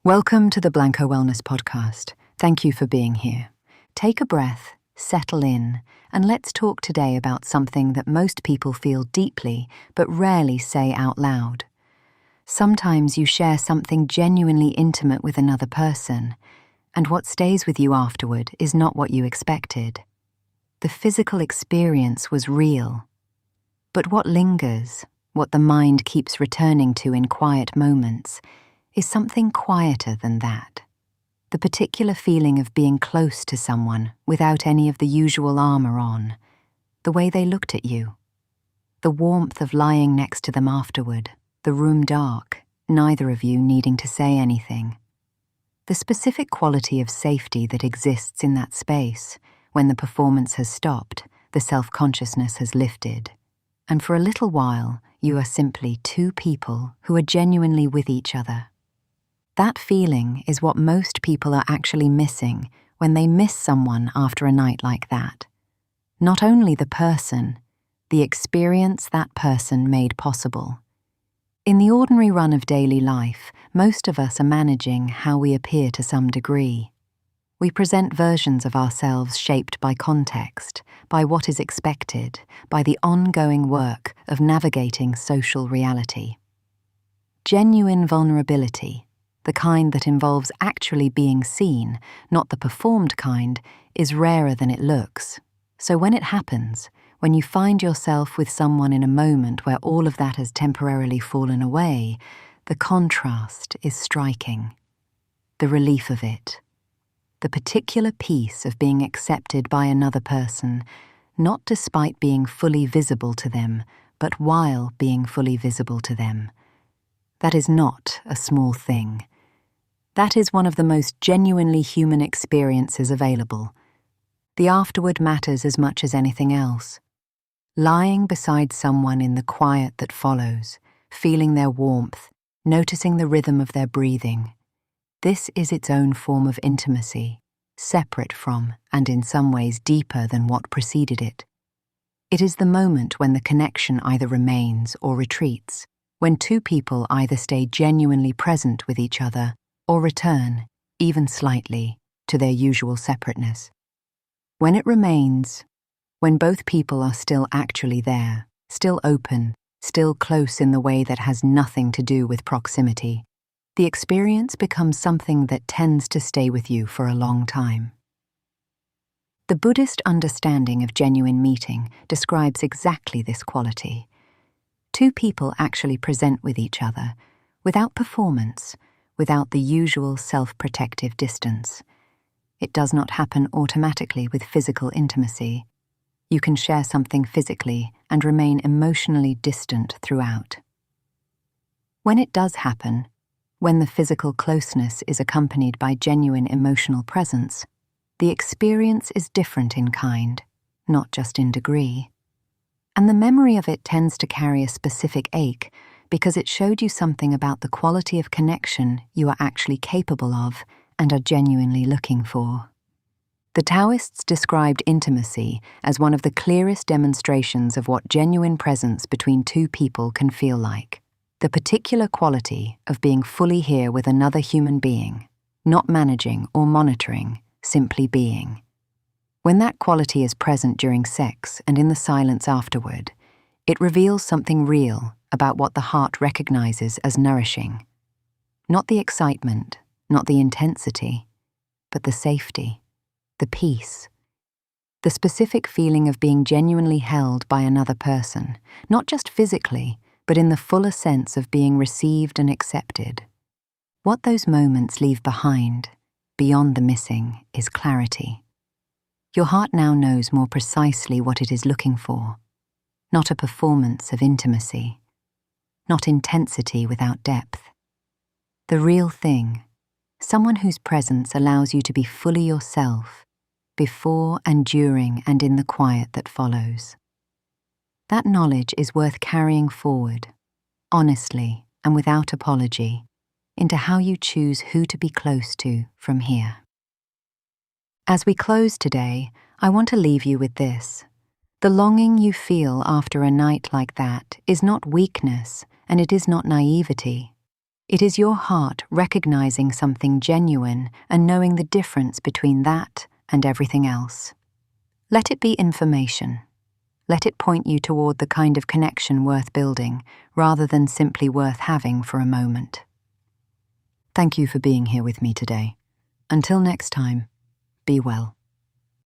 Welcome to the Blanco Wellness Podcast. Thank you for being here. Take a breath, settle in, and let's talk today about something that most people feel deeply but rarely say out loud. Sometimes you share something genuinely intimate with another person, and what stays with you afterward is not what you expected. The physical experience was real, but what lingers, what the mind keeps returning to in quiet moments, is something quieter than that. The particular feeling of being close to someone without any of the usual armor on, the way they looked at you, the warmth of lying next to them afterward, the room dark, neither of you needing to say anything. The specific quality of safety that exists in that space when the performance has stopped, the self-consciousness has lifted, and for a little while you are simply two people who are genuinely with each other. That feeling is what most people are actually missing when they miss someone after a night like that. Not only the person, the experience that person made possible. In the ordinary run of daily life, most of us are managing how we appear to some degree. We present versions of ourselves shaped by context, by what is expected, by the ongoing work of navigating social reality. Genuine vulnerability, the kind that involves actually being seen, not the performed kind, is rarer than it looks. So when it happens, when you find yourself with someone in a moment where all of that has temporarily fallen away, the contrast is striking. The relief of it. The particular piece of being accepted by another person, not despite being fully visible to them, but while being fully visible to them. That is not a small thing. That is one of the most genuinely human experiences available. The afterward matters as much as anything else. Lying beside someone in the quiet that follows, feeling their warmth, noticing the rhythm of their breathing. This is its own form of intimacy, separate from and in some ways deeper than what preceded it. It is the moment when the connection either remains or retreats, when two people either stay genuinely present with each other or return, even slightly, to their usual separateness. When it remains, when both people are still actually there, still open, still close in the way that has nothing to do with proximity, the experience becomes something that tends to stay with you for a long time. The Buddhist understanding of genuine meeting describes exactly this quality. Two people actually present with each other, without performance, without the usual self-protective distance. It does not happen automatically with physical intimacy. You can share something physically and remain emotionally distant throughout. When it does happen, when the physical closeness is accompanied by genuine emotional presence, the experience is different in kind, not just in degree. And the memory of it tends to carry a specific ache because it showed you something about the quality of connection you are actually capable of and are genuinely looking for. The Taoists described intimacy as one of the clearest demonstrations of what genuine presence between two people can feel like. The particular quality of being fully here with another human being, not managing or monitoring, simply being. When that quality is present during sex and in the silence afterward, it reveals something real about what the heart recognizes as nourishing. Not the excitement, not the intensity, but the safety, the peace, the specific feeling of being genuinely held by another person, not just physically, but in the fuller sense of being received and accepted. What those moments leave behind, beyond the missing, is clarity. Your heart now knows more precisely what it is looking for, not a performance of intimacy, not intensity without depth. The real thing, someone whose presence allows you to be fully yourself, before and during and in the quiet that follows. That knowledge is worth carrying forward, honestly and without apology, into how you choose who to be close to from here. As we close today, I want to leave you with this. The longing you feel after a night like that is not weakness, and it is not naivety. It is your heart recognizing something genuine and knowing the difference between that and everything else. Let it be information. Let it point you toward the kind of connection worth building, rather than simply worth having for a moment. Thank you for being here with me today. Until next time, be well.